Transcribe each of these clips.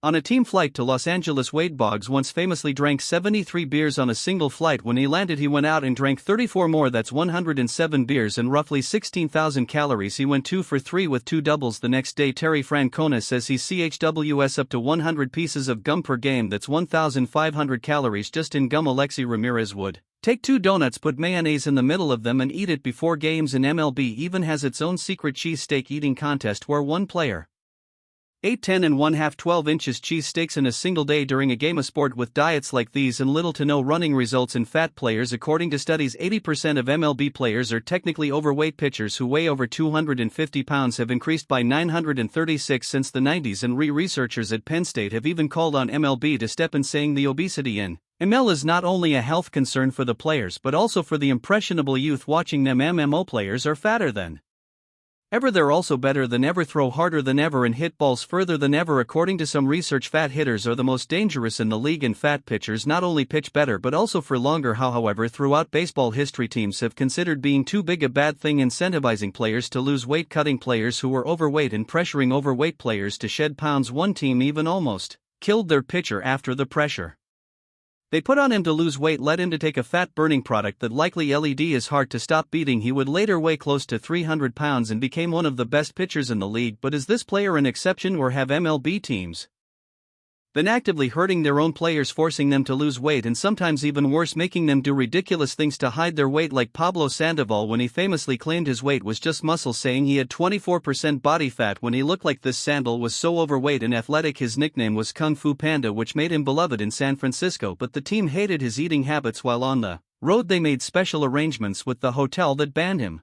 On a team flight to Los Angeles, Wade Boggs once famously drank 73 beers on a single flight. When he landed, he went out and drank 34 more. That's 107 beers and roughly 16,000 calories. He went 2 for 3 with 2 doubles the next day. Terry Francona says he CHWS up to 100 pieces of gum per game. That's 1,500 calories just in gum. Alexi Ramirez would take 2 donuts, put mayonnaise in the middle of them, and eat it before games. And MLB even has its own secret cheesesteak eating contest where one player ate 10 and 1/2 12 inches cheesesteaks in a single day during a game. of sport with diets like these and little to no running results in fat players. According to studies, 80% of MLB players are technically overweight. Pitchers who weigh over 250 pounds have increased by 936 since the 90s, and researchers at Penn State have even called on MLB to step in, saying the obesity in ML is not only a health concern for the players but also for the impressionable youth watching them. MMO players are fatter than ever. They're also better than ever, throw harder than ever, and hit balls further than ever. According to some research, fat hitters are the most dangerous in the league, and fat pitchers not only pitch better but also for longer. However, throughout baseball history, teams have considered being too big a bad thing, incentivizing players to lose weight, cutting players who were overweight, and pressuring overweight players to shed pounds. One team even almost killed their pitcher after the pressure they put on him to lose weight led him to take a fat-burning product that likely LED is hard to stop beating. He would later weigh close to 300 pounds and became one of the best pitchers in the league. But is this player an exception, or have MLB teams been actively hurting their own players, forcing them to lose weight, and sometimes even worse, making them do ridiculous things to hide their weight, like Pablo Sandoval when he famously claimed his weight was just muscle, saying he had 24% body fat when he looked like this. Sandoval was so overweight and athletic his nickname was Kung Fu Panda, which made him beloved in San Francisco, but the team hated his eating habits. While on the road, they made special arrangements with the hotel that banned him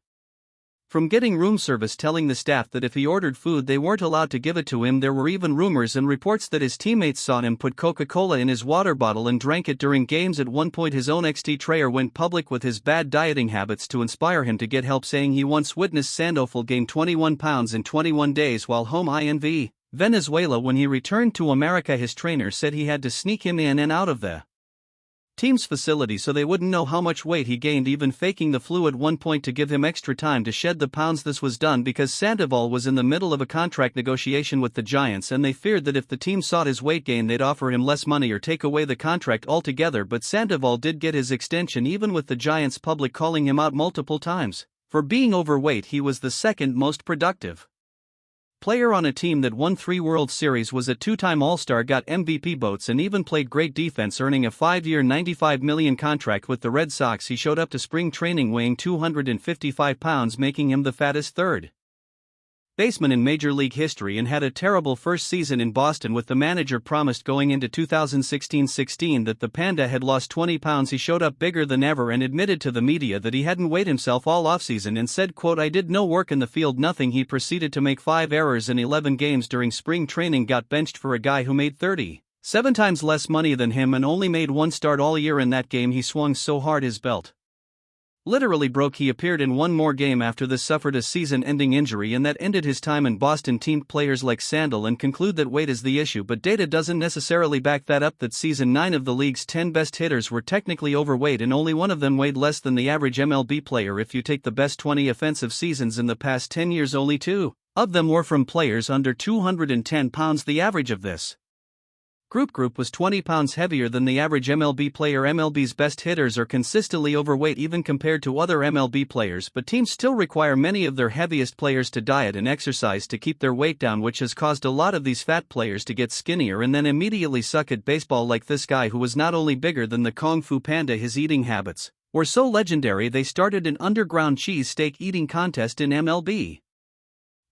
from getting room service, telling the staff that if he ordered food they weren't allowed to give it to him. There were even rumors and reports that his teammates saw him put Coca-Cola in his water bottle and drank it during games. At one point, his own XT trainer went public with his bad dieting habits to inspire him to get help, saying he once witnessed Sandoval gain 21 pounds in 21 days while home in Venezuela. When he returned to America, his trainer said he had to sneak him in and out of the team's facility so they wouldn't know how much weight he gained, even faking the flu at one point to give him extra time to shed the pounds. This was done because Sandoval was in the middle of a contract negotiation with the Giants, and they feared that if the team sought his weight gain they'd offer him less money or take away the contract altogether. But Sandoval did get his extension, even with the Giants' public calling him out multiple times for being overweight. He was the second most productive player on a team that won 3 World Series, was a 2-time All-Star, got MVP votes, and even played great defense, earning a 5-year $95 million contract with the Red Sox. He showed up to spring training weighing 255 pounds, making him the fattest third baseman in Major League history, and had a terrible first season in Boston, with the manager promised going into 2016-16 that the Panda had lost 20 pounds. He showed up bigger than ever and admitted to the media that he hadn't weighed himself all offseason and said, quote, "I did no work in the field, nothing." He proceeded to make 5 errors in 11 games during spring training, got benched for a guy who made 37 times less money than him and only made 1 start all year. In that game he swung so hard his belt literally broke. He appeared in 1 more game after this, suffered a season-ending injury, and that ended his time in Boston. Teamed players like Sandoval and conclude that weight is the issue, but data doesn't necessarily back that up. That season 9 of the league's 10 best hitters were technically overweight, and only one of them weighed less than the average MLB player. If you take the best 20 offensive seasons in the past 10 years, only 2 of them were from players under 210 pounds. The average of this group was 20 pounds heavier than the average MLB player. MLB's best hitters are consistently overweight even compared to other MLB players, but teams still require many of their heaviest players to diet and exercise to keep their weight down, which has caused a lot of these fat players to get skinnier and then immediately suck at baseball, like this guy who was not only bigger than the Kung Fu Panda, his eating habits were so legendary they started an underground cheesesteak eating contest in MLB.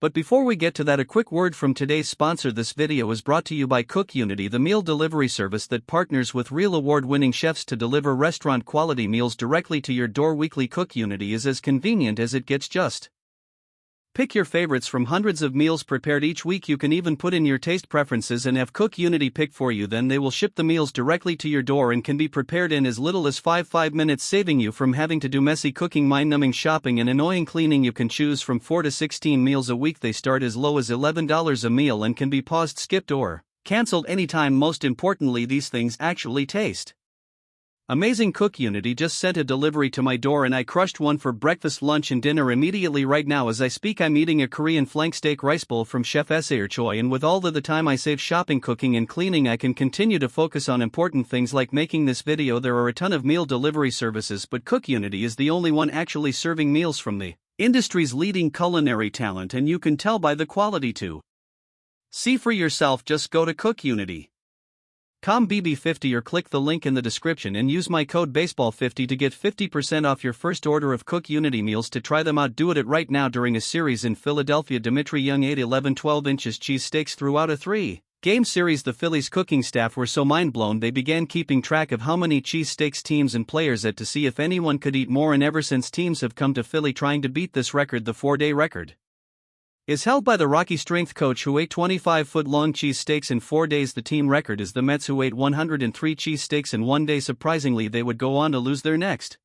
But before we get to that, a quick word from today's sponsor. This video is brought to you by Cook Unity, the meal delivery service that partners with real award-winning chefs to deliver restaurant-quality meals directly to your door weekly. Cook Unity is as convenient as it gets. Just pick your favorites from hundreds of meals prepared each week. You can even put in your taste preferences and have Cook Unity pick for you. Then they will ship the meals directly to your door and can be prepared in as little as 5 minutes, saving you from having to do messy cooking, mind-numbing shopping, and annoying cleaning. You can choose from 4 to 16 meals a week. They start as low as $11 a meal and can be paused, skipped, or canceled anytime. Most importantly, these things actually taste Amazing Cook Unity just sent a delivery to my door and I crushed one for breakfast, lunch and dinner immediately. Right now as I speak I'm eating a Korean flank steak rice bowl from Chef Saer Choi, and with all of the time I save shopping, cooking and cleaning, I can continue to focus on important things like making this video. There are a ton of meal delivery services, but Cook Unity is the only one actually serving meals from the industry's leading culinary talent, and you can tell by the quality too. See for yourself, just go to Cook Unity. .com/BB50 or click the link in the description and use my code BASEBALL50 to get 50% off your first order of Cook Unity meals. To try them out, do it right now during a series in Philadelphia. Dimitri Young ate 11 12-inch cheesesteaks throughout a 3-game series. The Phillies coaching staff were so mind-blown they began keeping track of how many cheesesteaks teams and players ate to see if anyone could eat more, and ever since teams have come to Philly trying to beat this record. The 4-day record is held by the Rocky strength coach who ate 25-foot-long cheesesteaks in 4 days. The team record is the Mets who ate 103 cheesesteaks in 1 day. Surprisingly, they would go on to lose their next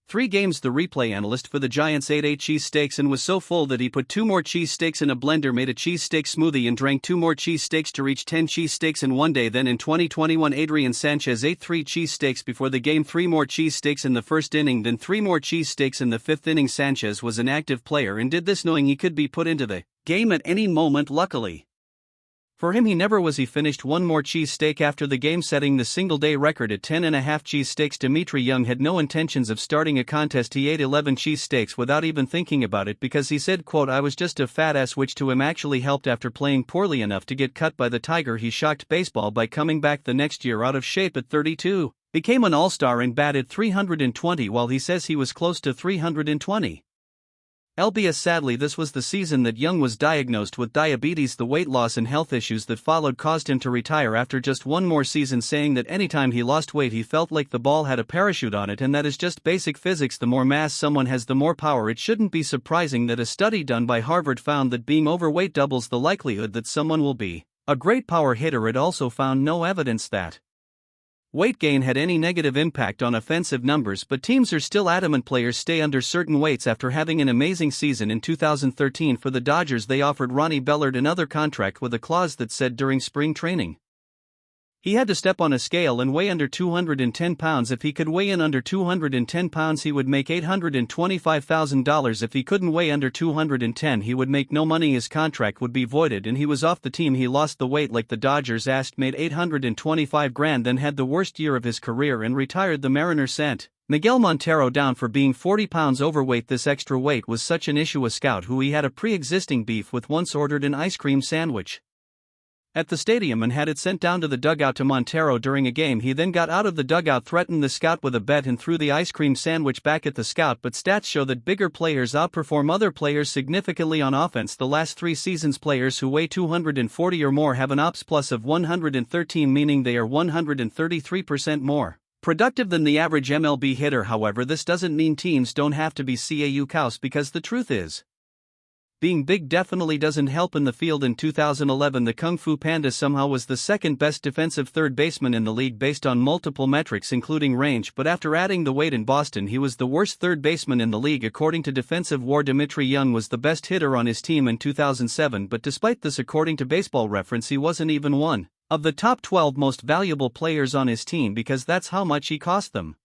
3 games. The replay analyst for the Giants ate 8 cheesesteaks and was so full that he put 2 more cheesesteaks in a blender, made a cheesesteak smoothie and drank 2 more cheesesteaks to reach 10 cheesesteaks in 1 day. Then in 2021, Adrian Sanchez ate 3 cheesesteaks before the game, 3 more cheesesteaks in the first inning, then 3 more cheesesteaks in the 5th inning. Sanchez was an active player and did this knowing he could be put into the game at any moment. Luckily for him, he never was. He finished 1 more cheesesteak after the game, setting the single-day record at 10.5 cheesesteaks. Dimitri Young had no intentions of starting a contest. He ate 11 cheesesteaks without even thinking about it because he said, quote, "I was just a fat ass," which to him actually helped after playing poorly enough to get cut by the Tiger. He shocked baseball by coming back the next year out of shape at 32, became an all-star and batted .320 while he says he was close to .320. LBS. Sadly, this was the season that Young was diagnosed with diabetes. The weight loss and health issues that followed caused him to retire after just 1 more season, saying that anytime he lost weight he felt like the ball had a parachute on it, and that is just basic physics. The more mass someone has, the more power. It shouldn't be surprising that a study done by Harvard found that being overweight doubles the likelihood that someone will be a great power hitter. It also found no evidence that weight gain had any negative impact on offensive numbers, but teams are still adamant players stay under certain weights. After having an amazing season in 2013 for the Dodgers, they offered Ronnie Bellard another contract with a clause that said during spring training he had to step on a scale and weigh under 210 pounds. If he could weigh in under 210 pounds, he would make $825,000. If he couldn't weigh under 210, he would make no money. His contract would be voided and he was off the team. He lost the weight like the Dodgers asked, made $825,000, then had the worst year of his career and retired. The Mariners sent Miguel Montero down for being 40 pounds overweight. This extra weight was such an issue. A scout who he had a pre-existing beef with once ordered an ice cream sandwich at the stadium and had it sent down to the dugout to Montero during a game. He then got out of the dugout, threatened the scout with a bet and threw the ice cream sandwich back at the scout. But stats show that bigger players outperform other players significantly on offense. The last 3 seasons, players who weigh 240 or more have an ops plus of 113, meaning they are 133% more productive than the average MLB hitter. However, this doesn't mean teams don't have to be cautious, because the truth is, being big definitely doesn't help in the field. In 2011, the Kung Fu Panda somehow was the second best defensive third baseman in the league based on multiple metrics including range, but after adding the weight in Boston, he was the worst third baseman in the league according to Defensive WAR. Dimitri Young was the best hitter on his team in 2007, but despite this, according to Baseball Reference, he wasn't even one of the top 12 most valuable players on his team because that's how much he cost them.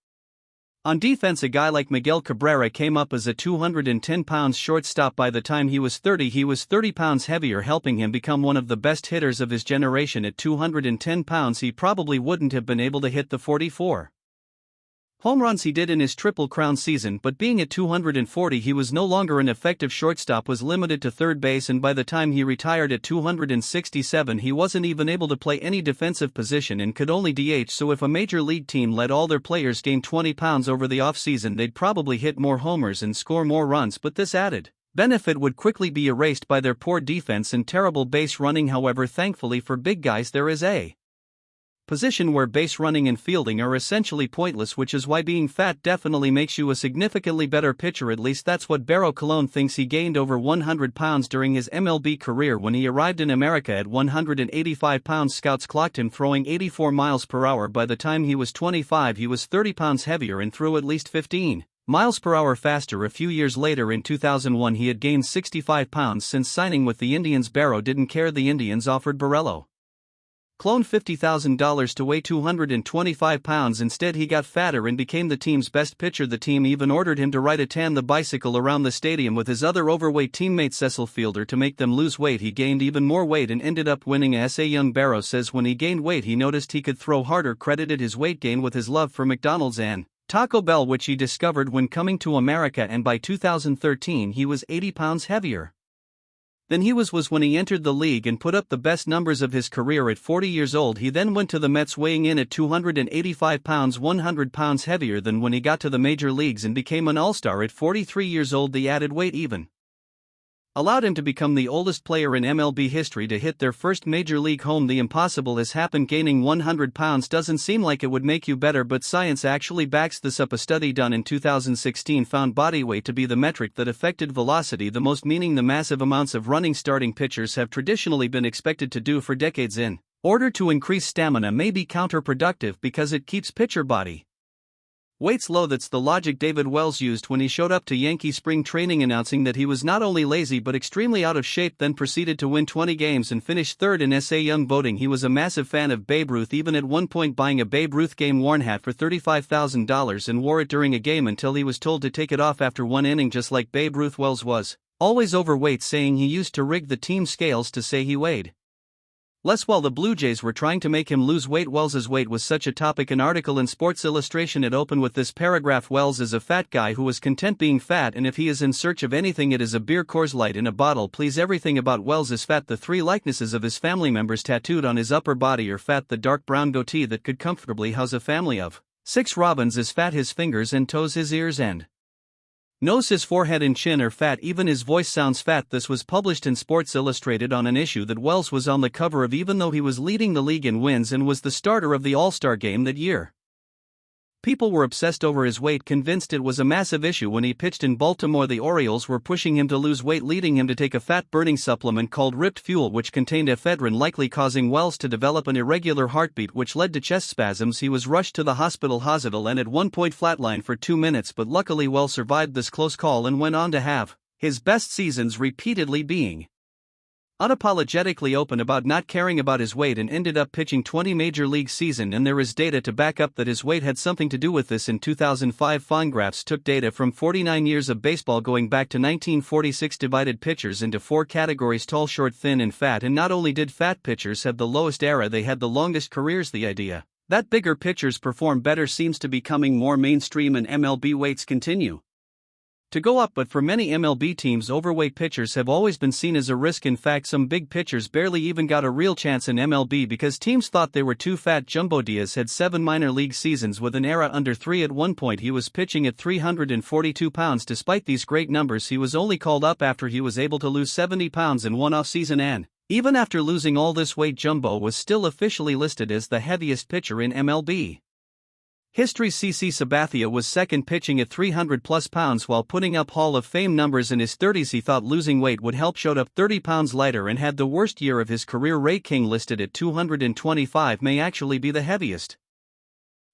On defense, a guy like Miguel Cabrera came up as a 210 pounds shortstop. By the time he was 30, he was 30 pounds heavier, helping him become one of the best hitters of his generation. At 210 pounds, he probably wouldn't have been able to hit the 44 home runs he did in his Triple Crown season, but being at 240, he was no longer an effective shortstop, was limited to third base, and by the time he retired at 267, he wasn't even able to play any defensive position and could only DH. So if a major league team let all their players gain 20 pounds over the offseason, they'd probably hit more homers and score more runs, but this added benefit would quickly be erased by their poor defense and terrible base running. However, thankfully for big guys, there is a position where base running and fielding are essentially pointless, which is why being fat definitely makes you a significantly better pitcher. At least that's what Barrow Colon thinks. He gained over 100 pounds during his MLB career. When he arrived in America at 185 pounds, scouts clocked him throwing 84 miles per hour. By the time he was 25, he was 30 pounds heavier and threw at least 15 miles per hour faster. A few years later, in 2001, he had gained 65 pounds. Since signing with the Indians, Barrow didn't care. The Indians offered Borrello cloned $50,000 to weigh 225 pounds. Instead, he got fatter and became the team's best pitcher. The team even ordered him to ride a tan the bicycle around the stadium with his other overweight teammate Cecil Fielder to make them lose weight. He gained even more weight and ended up winning a SA. Young Barrow says when he gained weight he noticed he could throw harder, credited his weight gain with his love for McDonald's and Taco Bell, which he discovered when coming to America, and by 2013 he was 80 pounds heavier than he was when he entered the league and put up the best numbers of his career at 40 years old. He then went to the Mets weighing in at 285 pounds, 100 pounds heavier than when he got to the major leagues, and became an all-star at 43 years old. The added weight even allowed him to become the oldest player in MLB history to hit their first major league home. The impossible has happened. Gaining 100 pounds doesn't seem like it would make you better, but science actually backs this up. A study done in 2016 found body weight to be the metric that affected velocity the most, meaning the massive amounts of running starting pitchers have traditionally been expected to do for decades in order to increase stamina may be counterproductive because it keeps pitcher body weights low. That's the logic David Wells used when he showed up to Yankee spring training, announcing that he was not only lazy but extremely out of shape, then proceeded to win 20 games and finish third in SA Young voting. He was a massive fan of Babe Ruth, even at one point buying a Babe Ruth game-worn hat for $35,000 and wore it during a game until he was told to take it off after one inning. Just like Babe Ruth, Wells was always overweight, saying he used to rig the team scales to say he weighed less while the Blue Jays were trying to make him lose weight. Wells's weight was such a topic. An article in Sports Illustrated it opened with this paragraph: Wells is a fat guy who is content being fat, and if he is in search of anything it is a beer. Coors Light in a bottle, please. Everything about Wells is fat. The three likenesses of his family members tattooed on his upper body are fat. The dark brown goatee that could comfortably house a family of 6 Robins is fat. His fingers and toes, his ears and nose, his forehead and chin are fat. Even his voice sounds fat. This was published in Sports Illustrated on an issue that Wells was on the cover of, even though he was leading the league in wins and was the starter of the All-Star game that year. People were obsessed over his weight, convinced it was a massive issue. When he pitched in Baltimore, the Orioles were pushing him to lose weight, leading him to take a fat-burning supplement called Ripped Fuel, which contained ephedrine, likely causing Wells to develop an irregular heartbeat which led to chest spasms. He was rushed to the hospital and at one point flatlined for 2 minutes, but luckily Wells survived this close call and went on to have his best seasons, repeatedly being unapologetically open about not caring about his weight, and ended up pitching 20 major league seasons, and there is data to back up that his weight had something to do with this. In 2005, Fangraphs took data from 49 years of baseball going back to 1946, divided pitchers into 4 categories: tall, short, thin, and fat. And not only did fat pitchers have the lowest era, they had the longest careers. The idea that bigger pitchers perform better seems to be becoming more mainstream, and MLB weights continue to go up, but for many MLB teams, overweight pitchers have always been seen as a risk. In fact, some big pitchers barely even got a real chance in MLB because teams thought they were too fat. Jumbo Diaz had 7 minor league seasons with an ERA under 3. At one point he was pitching at 342 pounds. Despite these great numbers, he was only called up after he was able to lose 70 pounds in one off-season, and even after losing all this weight, Jumbo was still officially listed as the heaviest pitcher in MLB history. CC Sabathia was second, pitching at 300-plus pounds while putting up Hall of Fame numbers in his 30s. He thought losing weight would help, showed up 30 pounds lighter, and had the worst year of his career. Ray King, listed at 225, may actually be the heaviest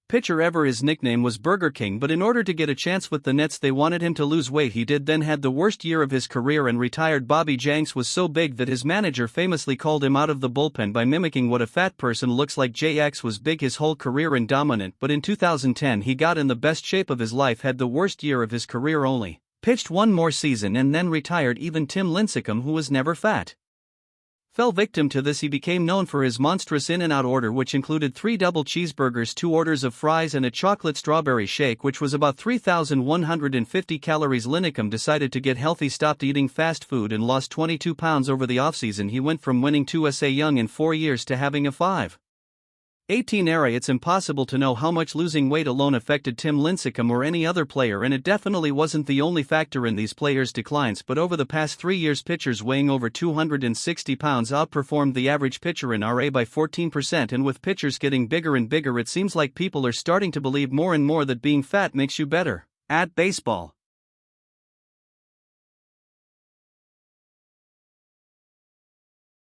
pitcher ever. His nickname was Burger King, but in order to get a chance with the Nets they wanted him to lose weight. He did, then had the worst year of his career and retired. Bobby Jenks was so big that his manager famously called him out of the bullpen by mimicking what a fat person looks like. JX was big his whole career and dominant, but in 2010 he got in the best shape of his life, had the worst year of his career, only pitched one more season and then retired. Even Tim Lincecum, who was never fat, fell victim to this. He became known for his monstrous In-N-Out order, which included 3 double cheeseburgers, 2 orders of fries, and a chocolate strawberry shake, which was about 3,150 calories. Lincecum decided to get healthy, stopped eating fast food, and lost 22 pounds over the offseason. He went from winning 2 SA Young in 4 years to having a 5'18" era. It's impossible to know how much losing weight alone affected Tim Lincecum or any other player, and it definitely wasn't the only factor in these players' declines. But over the past 3 years, pitchers weighing over 260 pounds outperformed the average pitcher in RA by 14%, and with pitchers getting bigger and bigger, it seems like people are starting to believe more and more that being fat makes you better at baseball.